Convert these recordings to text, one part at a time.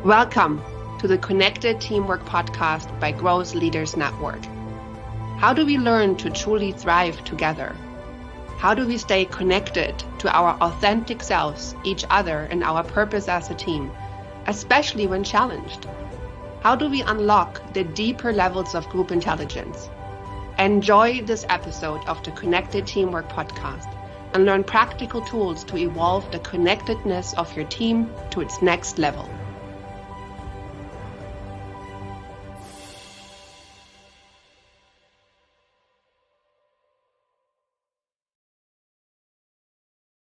Welcome to the Connected Teamwork podcast by Growth Leaders Network. How do we learn to truly thrive together? How do we stay connected to our authentic selves, each other, and our purpose as a team, especially when challenged? How do we unlock the deeper levels of group intelligence? Enjoy this episode of the Connected Teamwork podcast and learn practical tools to evolve the connectedness of your team to its next level.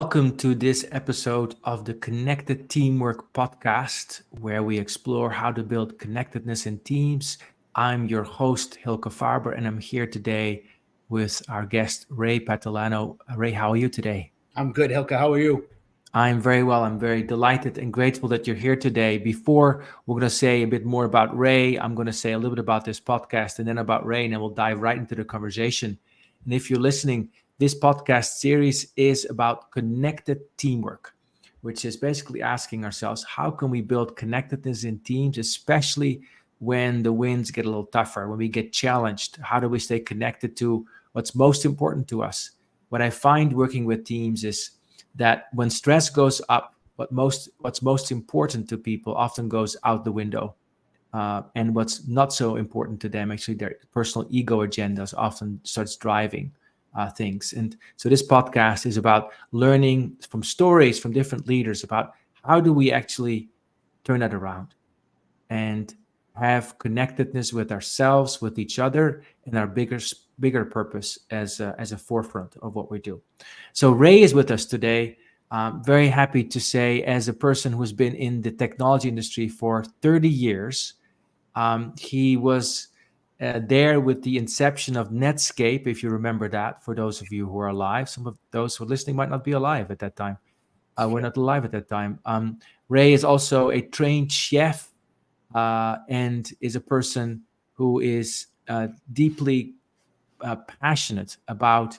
Welcome to this episode of the Connected Teamwork podcast, where we explore how to build connectedness in teams. I'm your host, Hilke Farber, and I'm here today with our guest, Ray Patalano. Ray, how are you today? I'm good, Hilke. How are you? I'm very well. I'm very delighted and grateful that you're here today. Before we're going to say a bit more about Ray, I'm going to say a little bit about this podcast and then about Ray, and then we'll dive right into the conversation. And if you're listening, this podcast series is about connected teamwork, which is basically asking ourselves, how can we build connectedness in teams, especially when the winds get a little tougher, when we get challenged? How do we stay connected to what's most important to us? What I find working with teams is that when stress goes up, what's most important to people often goes out the window. And what's not so important to them, actually their personal ego agendas, often starts driving things. And so this podcast is about learning from stories from different leaders about how do we actually turn that around and have connectedness with ourselves, with each other, and our bigger purpose as a forefront of what we do. So Ray is with us today. Very happy to say, as a person who's been in the technology industry for 30 years, he was there with the inception of Netscape, if you remember that, for those of you who are alive. Some of those who are listening might not be alive at that time. We're not alive at that time. Ray is also a trained chef and is a person who is deeply passionate about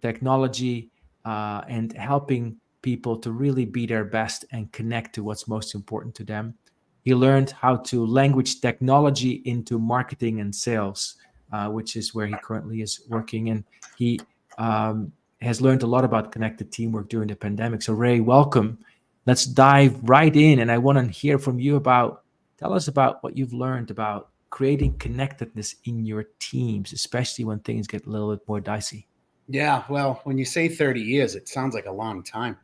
technology and helping people to really be their best and connect to what's most important to them. He learned how to language technology into marketing and sales, which is where he currently is working. And he has learned a lot about connected teamwork during the pandemic. So Ray, welcome. Let's dive right in. And I want to hear from you tell us about what you've learned about creating connectedness in your teams, especially when things get a little bit more dicey. Yeah, well, when you say 30 years, it sounds like a long time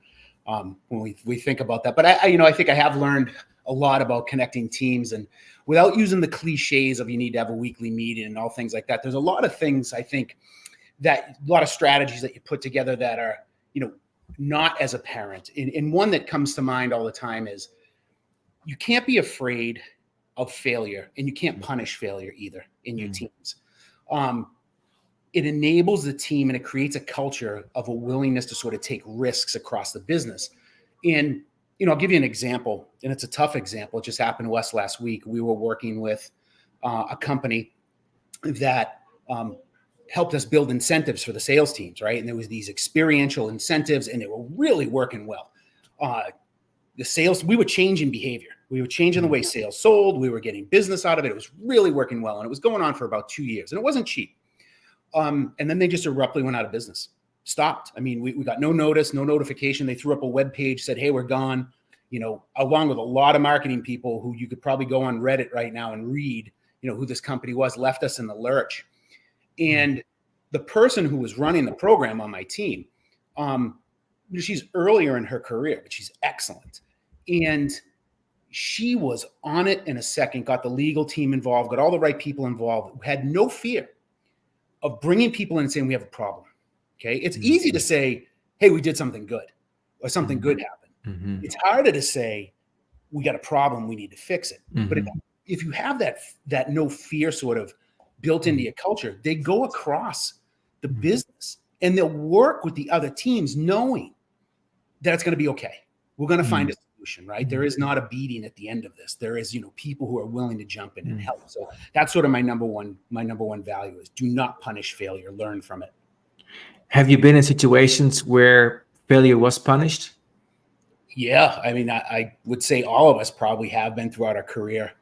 when we think about that. But I think I have learned a lot about connecting teams, and without using the cliches of you need to have a weekly meeting and all things like that. There's a lot of things, I think, that a lot of strategies that you put together that are, not as apparent. And one that comes to mind all the time is you can't be afraid of failure, and you can't punish failure either in your teams. It enables the team, and it creates a culture of a willingness to sort of take risks across the business. And I'll give you an example, and it's a tough example. It just happened to us last week. We were working with a company that helped us build incentives for the sales teams, right? And there was these experiential incentives, and they were really working well. The sales, we were changing behavior. We were changing the way sales sold. We were getting business out of it. It was really working well, and it was going on for about 2 years, and it wasn't cheap. And then they just abruptly went out of business. Stopped. I mean, we got no notice, no notification. They threw up a web page, said, hey, we're gone, along with a lot of marketing people who you could probably go on Reddit right now and read, who this company was, left us in the lurch. And the person who was running the program on my team, she's earlier in her career, but she's excellent. And she was on it in a second, got the legal team involved, got all the right people involved, had no fear of bringing people in and saying, we have a problem. Okay. It's easy to say, hey, we did something good or something good happened. It's harder to say, we got a problem, we need to fix it. But if you have that no fear sort of built into your culture, they go across the business and they'll work with the other teams knowing that it's going to be okay. We're going to find a solution, right? There is not a beating at the end of this. There is, people who are willing to jump in and help. So that's sort of my number one value is do not punish failure, learn from it. Have you been in situations where failure was punished? Yeah, I mean, I would say all of us probably have been throughout our career.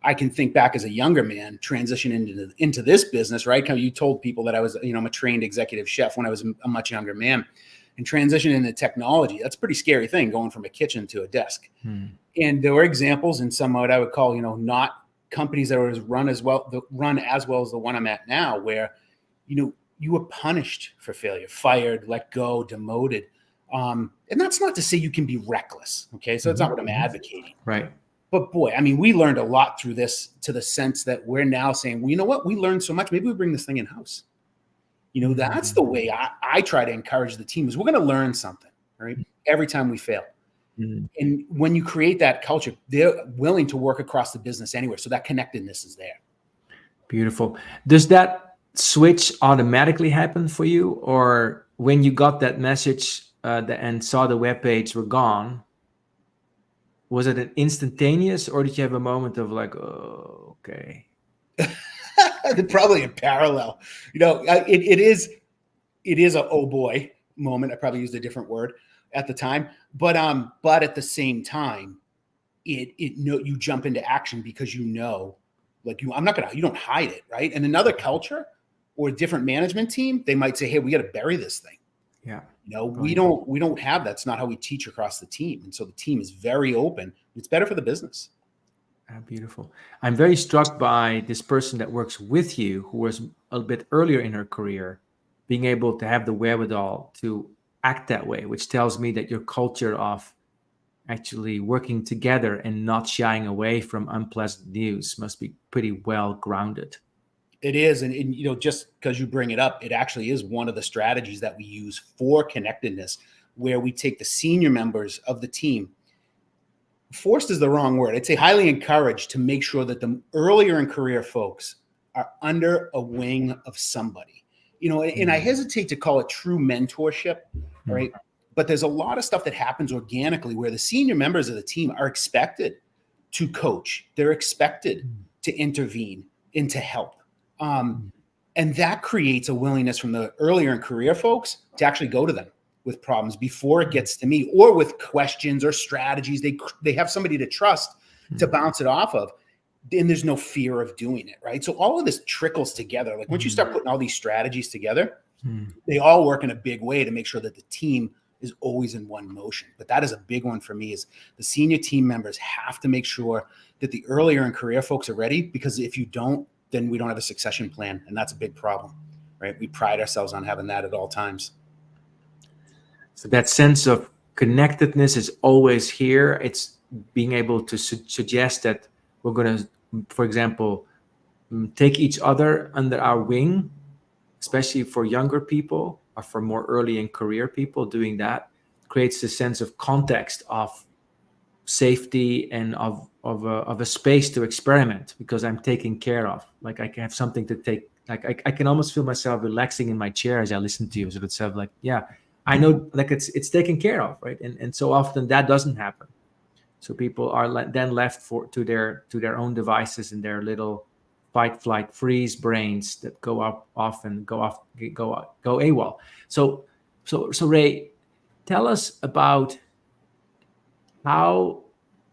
I can think back as a younger man transitioning into this business, right? You told people that I was, I'm a trained executive chef when I was a much younger man, and transitioning into technology. That's a pretty scary thing, going from a kitchen to a desk. And there were examples in some what I would call, not companies that were run as well as the one I'm at now, where, you were punished for failure, fired, let go, demoted. And that's not to say you can be reckless. Okay. So that's not what I'm advocating. Right. But boy, I mean, we learned a lot through this, to the sense that we're now saying, well, you know what? We learned so much. Maybe we bring this thing in house. That's the way I try to encourage the team, is we're going to learn something, right? Every time we fail. And when you create that culture, they're willing to work across the business anywhere. So that connectedness is there. Beautiful. Does that switch automatically happen for you? Or when you got that message and saw the webpage were gone, was it an instantaneous, or did you have a moment of like, oh, okay? Probably in parallel. It is a oh boy moment. I probably used a different word at the time, but at the same time, you jump into action, because you don't hide it, right? And another culture or a different management team, they might say, hey, we got to bury this thing. Yeah. We don't have, that's not how we teach across the team. And so the team is very open. It's better for the business. Beautiful. I'm very struck by this person that works with you, who was a bit earlier in her career, being able to have the wherewithal to act that way, which tells me that your culture of actually working together and not shying away from unpleasant news must be pretty well grounded. It is. And just because you bring it up, it actually is one of the strategies that we use for connectedness, where we take the senior members of the team. Forced is the wrong word. I'd say highly encouraged to make sure that the earlier in career folks are under a wing of somebody, and I hesitate to call it true mentorship, right? But there's a lot of stuff that happens organically, where the senior members of the team are expected to coach. They're expected to intervene and to help. And that creates a willingness from the earlier in career folks to actually go to them with problems before it gets to me, or with questions or strategies. They have somebody to trust to bounce it off of. And there's no fear of doing it, right? So all of this trickles together. Like once you start putting all these strategies together, they all work in a big way to make sure that the team is always in one motion. But that is a big one for me, is the senior team members have to make sure that the earlier in career folks are ready, because if you don't, then we don't have a succession plan. And that's a big problem, right? We pride ourselves on having that at all times. So that sense of connectedness is always here. It's being able to suggest that we're going to, for example, take each other under our wing, especially for younger people or for more early in career people. Doing that creates a sense of context, of safety, and of a space to experiment, because I'm taken care of. Like I can have something to take, like I can almost feel myself relaxing in my chair as I listen to you. So it's sort of like, yeah, I know, like it's taken care of, right? And so often that doesn't happen. So people are then left to their own devices and their little fight, flight, freeze brains that go AWOL. So Ray, tell us about how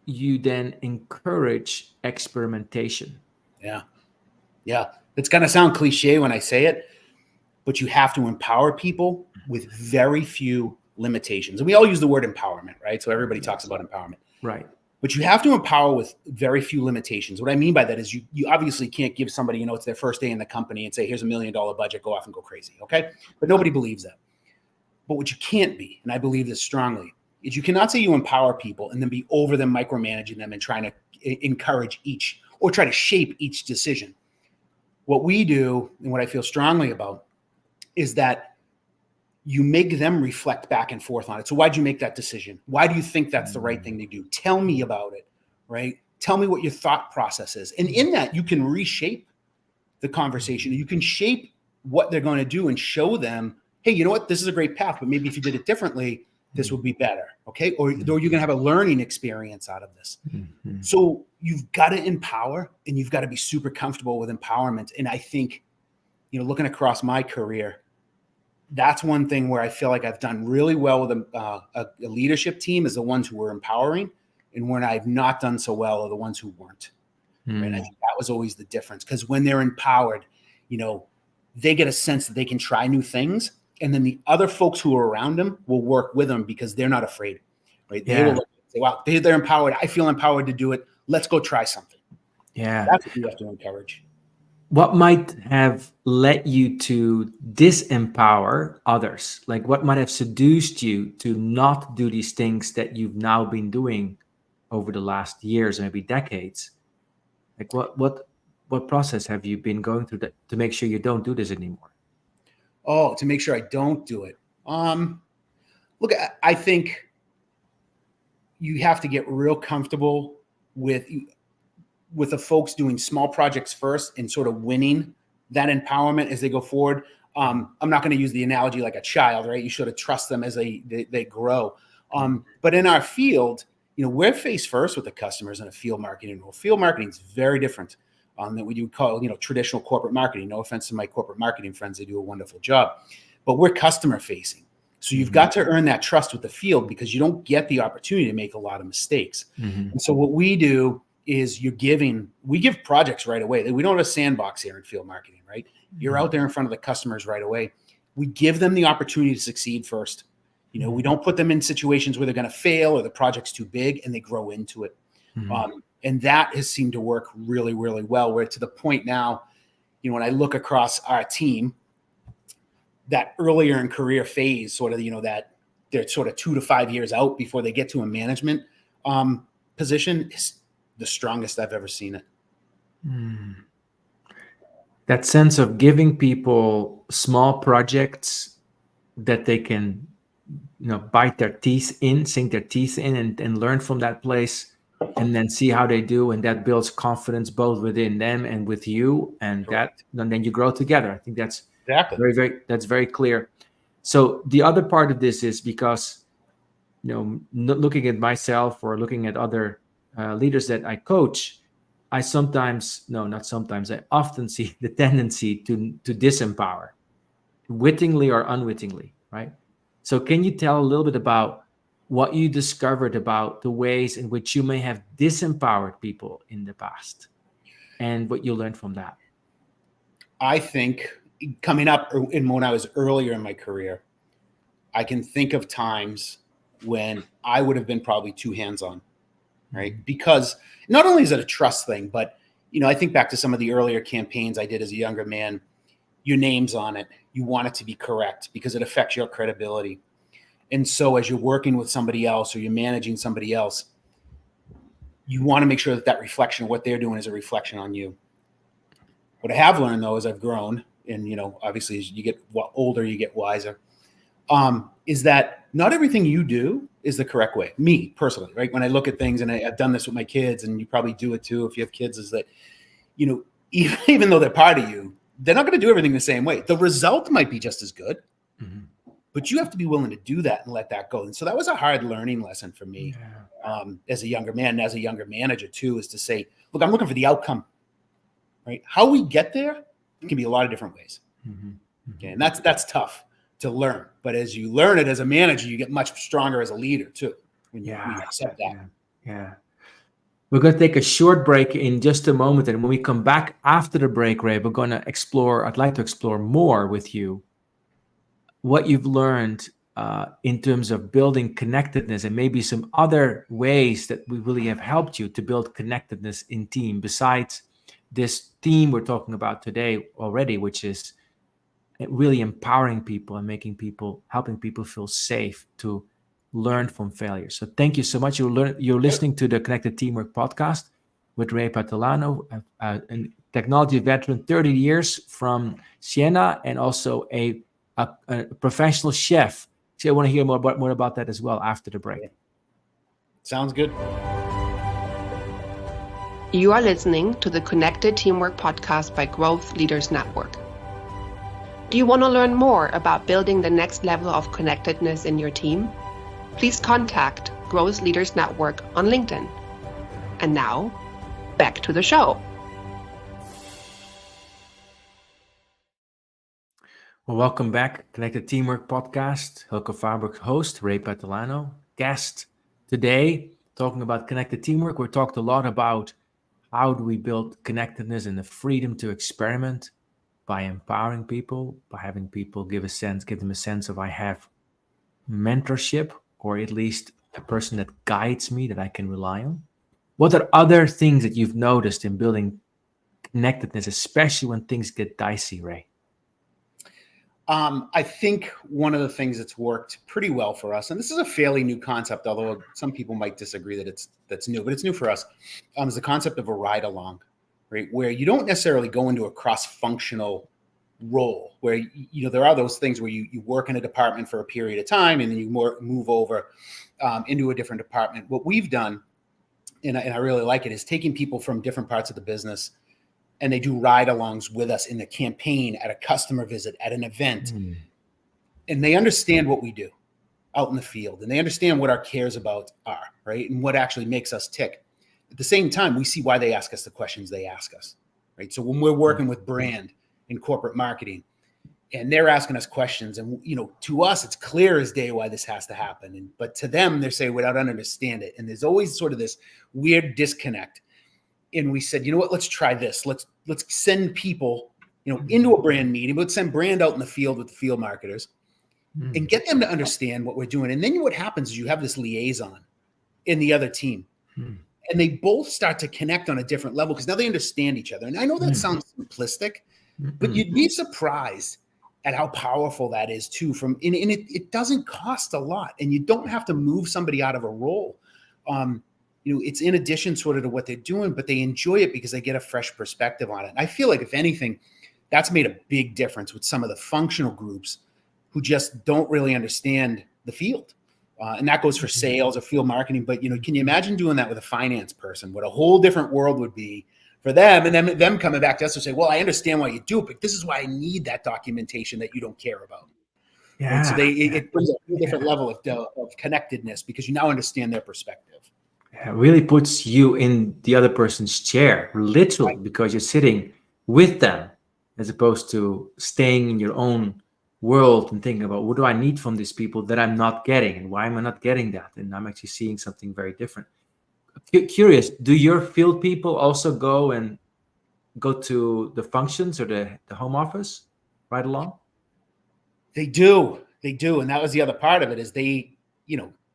you then encourage experimentation. Yeah. It's going to sound cliche when I say it, but you have to empower people with very few limitations. And we all use the word empowerment, right? So everybody talks about empowerment. Right. But you have to empower with very few limitations. What I mean by that is you obviously can't give somebody, it's their first day in the company and say, here's $1 million budget, go off and go crazy. Okay. But nobody believes that. But what you can't be, and I believe this strongly, is you cannot say you empower people and then be over them, micromanaging them and trying to encourage each or try to shape each decision. What we do, and what I feel strongly about, is that you make them reflect back and forth on it. So why'd you make that decision? Why do you think that's the right thing to do? Tell me about it, right? Tell me what your thought process is. And in that, you can reshape the conversation. You can shape what they're going to do and show them, hey, you know what? This is a great path, but maybe if you did it differently, this would be better, okay? Or you're going to have a learning experience out of this. Mm-hmm. So you've got to empower, and you've got to be super comfortable with empowerment. And I think, looking across my career, that's one thing where I feel like I've done really well with a leadership team is the ones who were empowering, and when I've not done so well are the ones who weren't. Right? And I think that was always the difference, because when they're empowered, they get a sense that they can try new things, and then the other folks who are around them will work with them because they're not afraid. Right? They will say, "Wow, they're empowered. I feel empowered to do it. Let's go try something." Yeah, that's what you have to encourage. What might have led you to disempower others? Like, what might have seduced you to not do these things that you've now been doing over the last years, maybe decades? Like, what process have you been going through to make sure you don't do this anymore? Oh, to make sure I don't do it. Look, I think you have to get real comfortable with the folks doing small projects first and sort of winning that empowerment as they go forward. I'm not going to use the analogy like a child, right? You sort of trust them as they grow. But in our field, we're face first with the customers in a field marketing role. Field marketing is very different than what you would call, traditional corporate marketing. No offense to my corporate marketing friends. They do a wonderful job, but we're customer facing. So you've got to earn that trust with the field, because you don't get the opportunity to make a lot of mistakes. And so what we do is we give projects right away. We don't have a sandbox here in field marketing, right? You're out there in front of the customers right away. We give them the opportunity to succeed first. We don't put them in situations where they're going to fail or the project's too big, and they grow into it. And that has seemed to work really, really well. We're to the point now, when I look across our team, that earlier in career phase, sort of, that they're sort of 2 to 5 years out before they get to a management position, is the strongest I've ever seen it. That sense of giving people small projects that they can, bite their teeth in, sink their teeth in, and learn from that place, and then see how they do, and that builds confidence both within them and with you, and then you grow together. I think that's exactly that's very clear. So the other part of this is because, looking at myself or looking at other leaders that I coach, I often see the tendency to disempower, wittingly or unwittingly, right? So can you tell a little bit about what you discovered about the ways in which you may have disempowered people in the past and what you learned from that? I think coming up when I was earlier in my career, I can think of times when I would have been probably too hands-on. Right? Because not only is it a trust thing, but, I think back to some of the earlier campaigns I did as a younger man. Your name's on it. You want it to be correct because it affects your credibility. And so as you're working with somebody else or you're managing somebody else, you want to make sure that reflection of what they're doing is a reflection on you. What I have learned, though, as I've grown, and, obviously as you get older, you get wiser, is that not everything you do is the correct way. Me personally, right? When I look at things, and I've done this with my kids, and you probably do it too if you have kids, is that, even though they're part of you, they're not going to do everything the same way. The result might be just as good, but you have to be willing to do that and let that go. And so that was a hard learning lesson for me as a younger man and as a younger manager too, is to say, look, I'm looking for the outcome, right? How we get there can be a lot of different ways. Okay, and that's tough to learn, but as you learn it as a manager, you get much stronger as a leader too, when you accept that. We're going to take a short break in just a moment, and when we come back after the break, Ray, we're going to I'd like to explore more with you what you've learned in terms of building connectedness, and maybe some other ways that we really have helped you to build connectedness in team, besides this theme we're talking about today already, which is really empowering people and helping people feel safe to learn from failure. So thank you so much. You're listening to the Connected Teamwork podcast with Ray Patolano, a technology veteran, 30 years from Siena, and also a professional chef. So I want to hear more about that as well after the break. Sounds good. You are listening to the Connected Teamwork podcast by Growth Leaders Network. Do you want to learn more about building the next level of connectedness in your team? Please contact Growth Leaders Network on LinkedIn. And now, back to the show. Well, welcome back. Connected Teamwork Podcast. Hilke Faber, host, Ray Patalano, guest. Today, talking about connected teamwork. We talked a lot about how do we build connectedness and the freedom to experiment by empowering people, by having people give them a sense of I have mentorship, or at least a person that guides me that I can rely on. What are other things that you've noticed in building connectedness, especially when things get dicey, Ray? I think one of the things that's worked pretty well for us, and this is a fairly new concept, although some people might disagree that that's new, but it's new for us, is the concept of a ride along, right? Where you don't necessarily go into a cross-functional role, where there are those things where you work in a department for a period of time and then you move over into a different department. What we've done, and I really like it, is taking people from different parts of the business, and they do ride-alongs with us in the campaign, at a customer visit, at an event. And they understand what we do out in the field, and they understand what our cares about are, right? And what actually makes us tick. At the same time, we see why they ask us the questions they ask us, right? So when we're working with brand in corporate marketing, and they're asking us questions, and to us, it's clear as day why this has to happen. But to them, they say, "We don't understand it." And there's always sort of this weird disconnect. And we said, you know what, let's try this. Let's send people, into a brand meeting. Let's send brand out in the field with the field marketers and get them to understand what we're doing. And then what happens is you have this liaison in the other team. And they both start to connect on a different level because now they understand each other. And I know that sounds simplistic, but you'd be surprised at how powerful that is too. It doesn't cost a lot, and you don't have to move somebody out of a role. It's in addition sort of to what they're doing, but they enjoy it because they get a fresh perspective on it. And I feel like, if anything, that's made a big difference with some of the functional groups who just don't really understand the field. And that goes for sales or field marketing. But, can you imagine doing that with a finance person? What a whole different world would be for them, and then them coming back to us and say, well, I understand why you do it, but this is why I need that documentation that you don't care about. Yeah. And so it brings a different level of connectedness because you now understand their perspective. It really puts you in the other person's chair, literally, because you're sitting with them as opposed to staying in your own world and thinking about what do I need from these people that I'm not getting, and why am I not getting that? And I'm actually seeing something very different. Curious, do your field people also go to the functions or the home office right along? They do. And that was the other part of it, is they,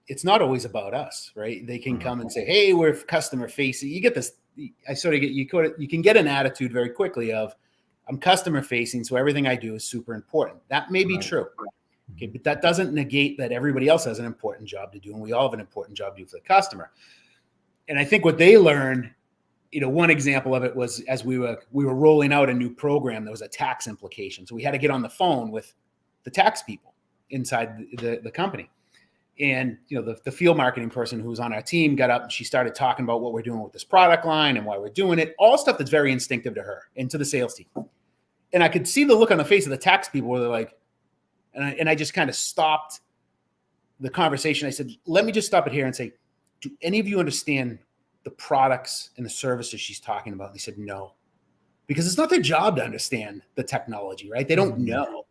it's not always about us, right? They can come and say, hey, we're customer facing. You get this, you can get an attitude very quickly of, I'm customer facing, so everything I do is super important. That may be true. Okay, but that doesn't negate that everybody else has an important job to do, and we all have an important job to do for the customer. And I think what they learned, one example of it was as we were rolling out a new program, there was a tax implication. So we had to get on the phone with the tax people inside the company. And, the field marketing person who was on our team got up and she started talking about what we're doing with this product line and why we're doing it, all stuff that's very instinctive to her and to the sales team. And I could see the look on the face of the tax people where they're like, and I just kind of stopped the conversation. I said, let me just stop it here and say, do any of you understand the products and the services she's talking about? And they said, no, because it's not their job to understand the technology, right? They don't know.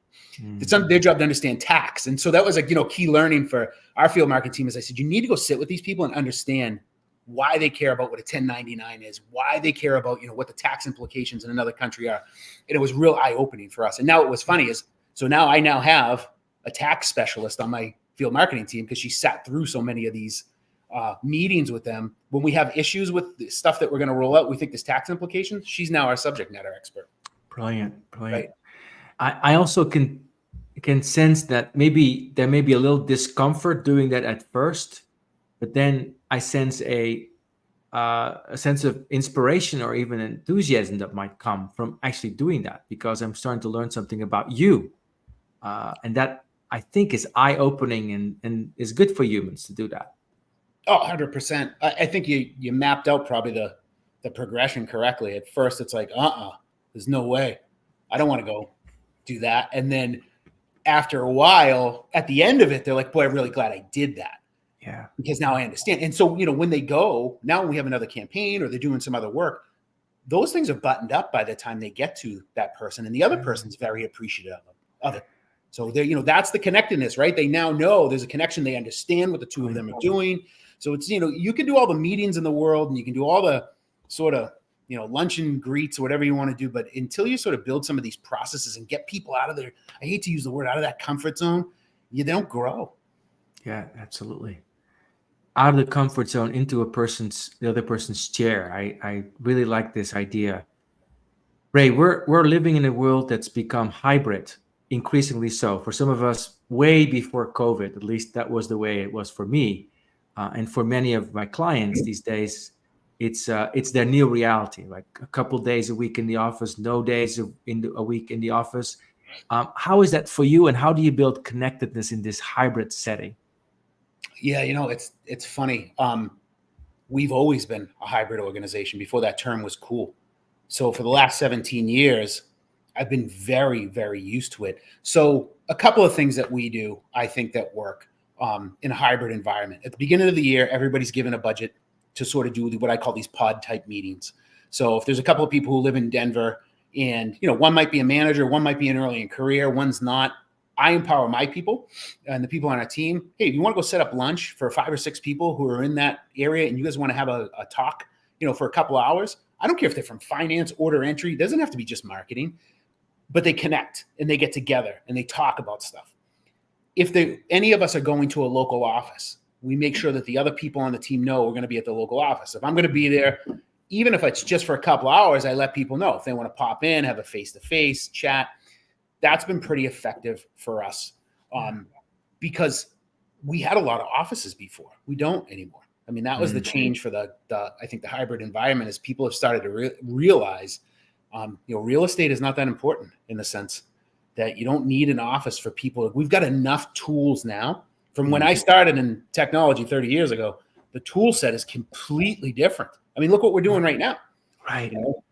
It's not their job to understand tax. And so that was a key learning for our field marketing team. Is I said, you need to go sit with these people and understand why they care about what a 1099 is, why they care about, what the tax implications in another country are. And it was real eye-opening for us. And now what was funny is, so now I have a tax specialist on my field marketing team because she sat through so many of these meetings with them. When we have issues with the stuff that we're going to roll out, we think there's tax implications. She's now our subject matter expert. Brilliant. Right. I also can sense that maybe there may be a little discomfort doing that at first, but then I sense a sense of inspiration or even enthusiasm that might come from actually doing that, because I'm starting to learn something about you, and that I think is eye-opening and is good for humans to do that. Oh, 100%. I think you mapped out probably the progression correctly. At first, it's like, there's no way. I don't want to go do that. And then after a while, at the end of it, they're like, boy, I'm really glad I did that. Yeah. Because now I understand. And so, when they go, now we have another campaign or they're doing some other work, those things are buttoned up by the time they get to that person. And the other person's very appreciative of it. So they, that's the connectedness, right? They now know there's a connection. They understand what the two of them are doing. So it's, you can do all the meetings in the world and you can do all the sort of, lunch and greets or whatever you want to do. But until you sort of build some of these processes and get people out of their, I hate to use the word, out of that comfort zone, they don't grow. Yeah, absolutely. Out of the comfort zone into the other person's chair. I really like this idea. Ray, we're living in a world that's become hybrid, increasingly so. For some of us, way before COVID, at least that was the way it was for me, and for many of my clients these days, it's their new reality. Like a couple days a week in the office, no days a week in the office. How is that for you, and how do you build connectedness in this hybrid setting? Yeah, it's funny. We've always been a hybrid organization before that term was cool. So for the last 17 years, I've been very, very used to it. So a couple of things that we do, I think, that work in a hybrid environment. At the beginning of the year, everybody's given a budget to sort of do what I call these pod type meetings. So if there's a couple of people who live in Denver and, one might be a manager, one might be in early in career, one's not, I empower my people and the people on our team. Hey, if you want to go set up lunch for 5 or 6 people who are in that area and you guys want to have a talk, for a couple of hours, I don't care if they're from finance, order entry. It doesn't have to be just marketing, but they connect and they get together and they talk about stuff. If any of us are going to a local office, we make sure that the other people on the team know we're going to be at the local office. If I'm going to be there, even if it's just for a couple of hours, I let people know if they want to pop in, have a face-to-face chat. That's been pretty effective for us because we had a lot of offices before. We don't anymore. I mean, that was the change for I think the hybrid environment is people have started to realize, real estate is not that important in the sense that you don't need an office for people. We've got enough tools now. From when I started in technology 30 years ago, the tool set is completely different. I mean, look what we're doing right now. Right. Well,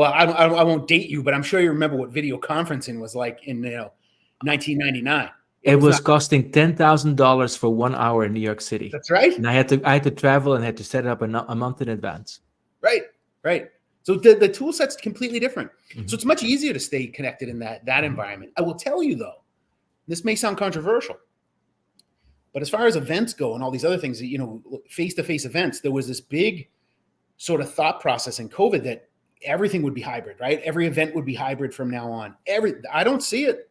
I won't date you, but I'm sure you remember what video conferencing was like in 1999. It was costing $10,000 for 1 hour in New York City. That's right. And I had to travel and had to set it up a month in advance. Right. So the tool set's completely different. Mm-hmm. So it's much easier to stay connected in that environment. I will tell you though, this may sound controversial, but as far as events go and all these other things, face-to-face events, there was this big sort of thought process in COVID that everything would be hybrid, right? Every event would be hybrid from now on. I don't see it.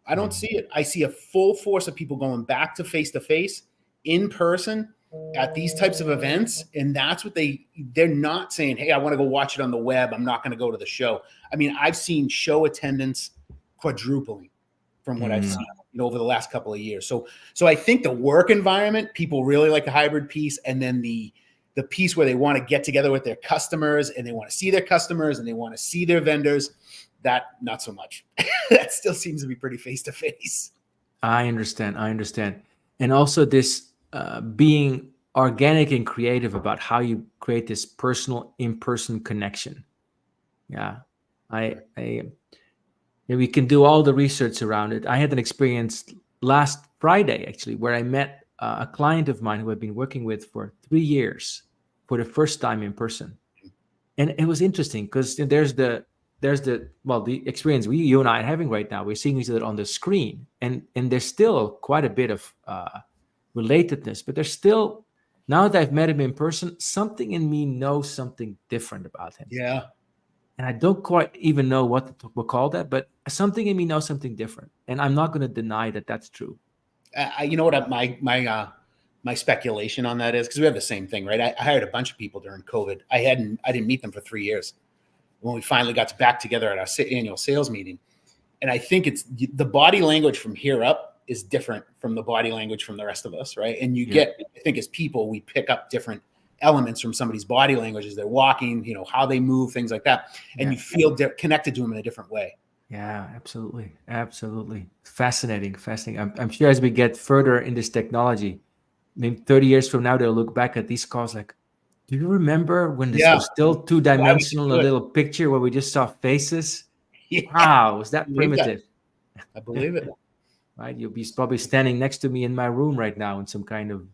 I see a full force of people going back to face-to-face in person at these types of events. And that's what they're not saying, hey, I want to go watch it on the web. I'm not going to go to the show. I mean, I've seen show attendance quadrupling from what I've seen, over the last couple of years. So I think the work environment, people really like the hybrid piece. And then the piece where they want to get together with their customers and they want to see their customers and they want to see their vendors, that not so much. That still seems to be pretty face-to-face. I understand. And also this being organic and creative about how you create this personal in-person connection. Yeah. We can do all the research around it. I had an experience last Friday, actually, where I met a client of mine who I've been working with for 3 years for the first time in person. And it was interesting because there's the experience you and I are having right now. We're seeing each other on the screen, and there's still quite a bit of relatedness, but there's still, now that I've met him in person, something in me knows something different about him. Yeah. And I don't quite even know what we'll call that, but something in me knows something different. And I'm not going to deny that that's true. You know what my speculation on that is, because we have the same thing, right? I hired a bunch of people during COVID. I didn't meet them for 3 years. When we finally got back together at our annual sales meeting. And I think it's the body language from here up is different from the body language from the rest of us, right? And I think as people, we pick up different elements from somebody's body language as they're walking, how they move, things like that. And you feel connected to them in a different way. Yeah, absolutely. Fascinating. I'm sure as we get further in this technology, maybe 30 years from now, they'll look back at these calls like, do you remember when this was still two-dimensional, a little picture where we just saw faces? Yeah. Wow, was that primitive? I believe it. Right? You'll be probably standing next to me in my room right now in some kind of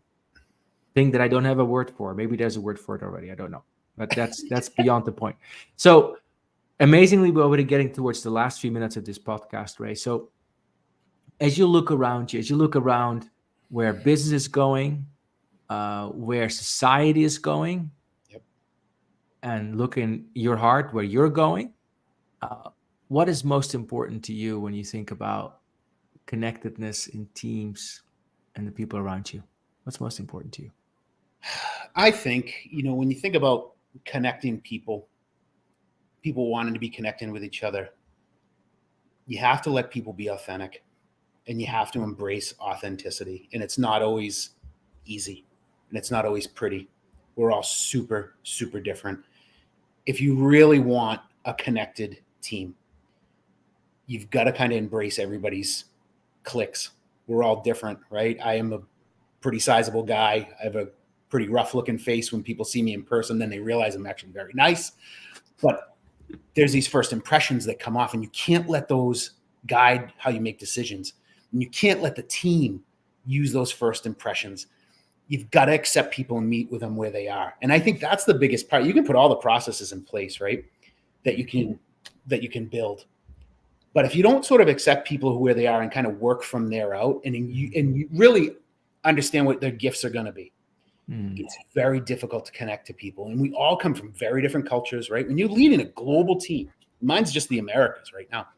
thing that I don't have a word for. Maybe there's a word for it already. I don't know. But that's beyond the point. So amazingly, we're already getting towards the last few minutes of this podcast, Ray. So as you look around you, as you look around where business is going, where society is going, Yep. and look in your heart where you're going, what is most important to you when you think about connectedness in teams and the people around you? What's most important to you? I think, when you think about connecting people wanting to be connecting with each other, you have to let people be authentic, and you have to embrace authenticity. And it's not always easy, and it's not always pretty. We're all super, super different. If you really want a connected team, you've got to kind of embrace everybody's cliques. We're all different, right? I am a pretty sizable guy. I have a pretty rough looking face when people see me in person, then they realize I'm actually very nice. But there's these first impressions that come off, and you can't let those guide how you make decisions. And you can't let the team use those first impressions. You've got to accept people and meet with them where they are. And I think that's the biggest part. You can put all the processes in place, right, that you can build. But if you don't sort of accept people where they are and kind of work from there out, and you really understand what their gifts are going to be, it's very difficult to connect to people. And we all come from very different cultures, right? When you're leading a global team, mine's just the Americas right now.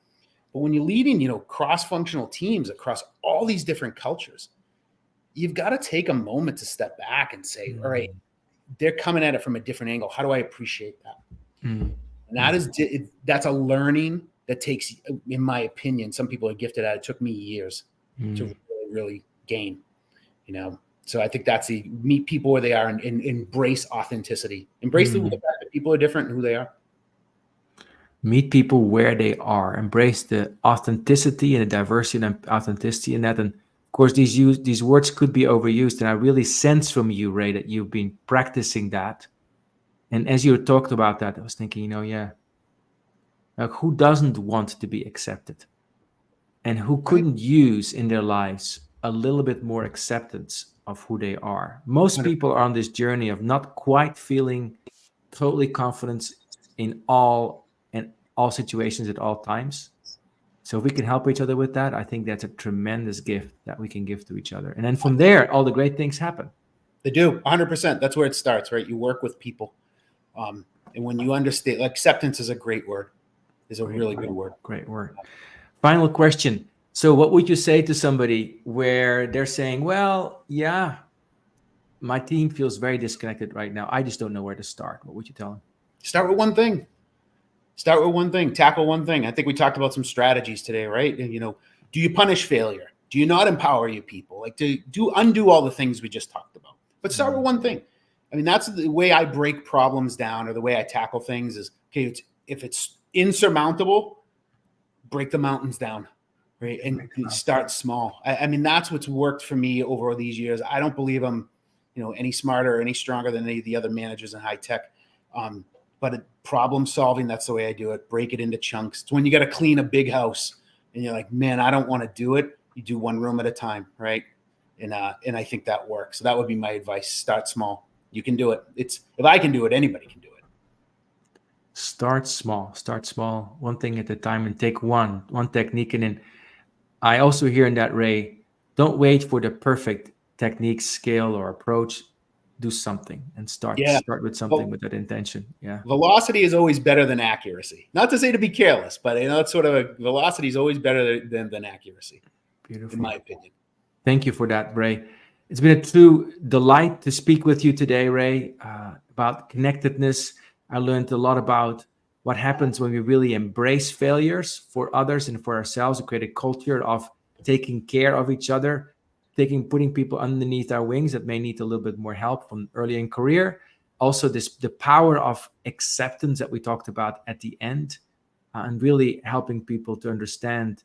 But when you're leading, cross-functional teams across all these different cultures, you've got to take a moment to step back and say, all right, they're coming at it from a different angle. How do I appreciate that? And that's a learning that takes, in my opinion, some people are gifted at it. It took me years to really, really gain, So I think that's the meet people where they are and embrace authenticity. Embrace the fact that people are different and who they are. Meet people where they are. Embrace the authenticity and the diversity and authenticity in that. And of course, these words could be overused. And I really sense from you, Ray, that you've been practicing that. And as you talked about that, I was thinking, like, who doesn't want to be accepted? And who couldn't use in their lives a little bit more acceptance of who they are? Most people are on this journey of not quite feeling totally confident in all situations at all times. So if we can help each other with that, I think that's a tremendous gift that we can give to each other. And then from there, all the great things happen. They do, 100%. That's where it starts, right? You work with people. And when you understand, acceptance is a great word. Is a really good word. Great word. Final question. So what would you say to somebody where they're saying, well, yeah, my team feels very disconnected right now. I just don't know where to start. What would you tell them? Start with one thing. Tackle one thing. I think we talked about some strategies today, right? And, do you punish failure? Do you not empower your people? Like, undo all the things we just talked about. But start with one thing. I mean, that's the way I break problems down, or the way I tackle things is, okay, if it's insurmountable, break the mountains down, right? And start small. I mean, that's what's worked for me over these years. I don't believe I'm, any smarter or any stronger than any of the other managers in high tech. But problem solving, that's the way I do it. Break it into chunks. It's when you got to clean a big house and you're like, man, I don't want to do it. You do one room at a time, right? And I think that works. So that would be my advice. Start small. You can do it. If I can do it, anybody can do it. Start small, one thing at a time, and take one technique. And then I also hear in that, Ray, don't wait for the perfect technique, scale, or approach. Do something and start with something with that intention. Yeah. Velocity is always better than accuracy. Not to say to be careless, but it's sort of velocity is always better than accuracy. Beautiful. In my opinion. Thank you for that, Ray. It's been a true delight to speak with you today, Ray, about connectedness. I learned a lot about what happens when we really embrace failures for others and for ourselves, and create a culture of taking care of each other, putting people underneath our wings that may need a little bit more help from early in career. Also, the power of acceptance that we talked about at the end, and really helping people to understand,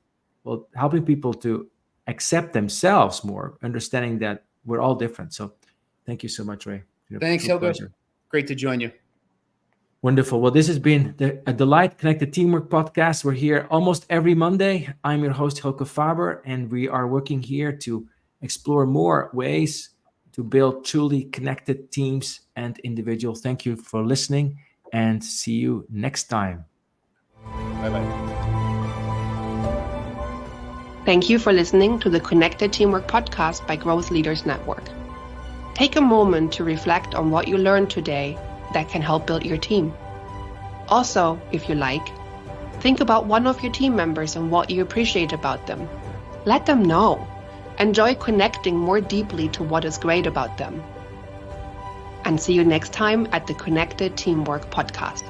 helping people to accept themselves more, understanding that we're all different. So thank you so much, Ray. Thanks, Helga. Great to join you. Wonderful. Well, this has been a Delight Connected Teamwork podcast. We're here almost every Monday. I'm your host, Helga Faber, and we are working here to explore more ways to build truly connected teams and individuals. Thank you for listening, and see you next time. Bye-bye. Thank you for listening to the Connected Teamwork podcast by Growth Leaders Network. Take a moment to reflect on what you learned today that can help build your team. Also, if you like, think about one of your team members and what you appreciate about them. Let them know. Enjoy connecting more deeply to what is great about them. And see you next time at the Connected Teamwork podcast.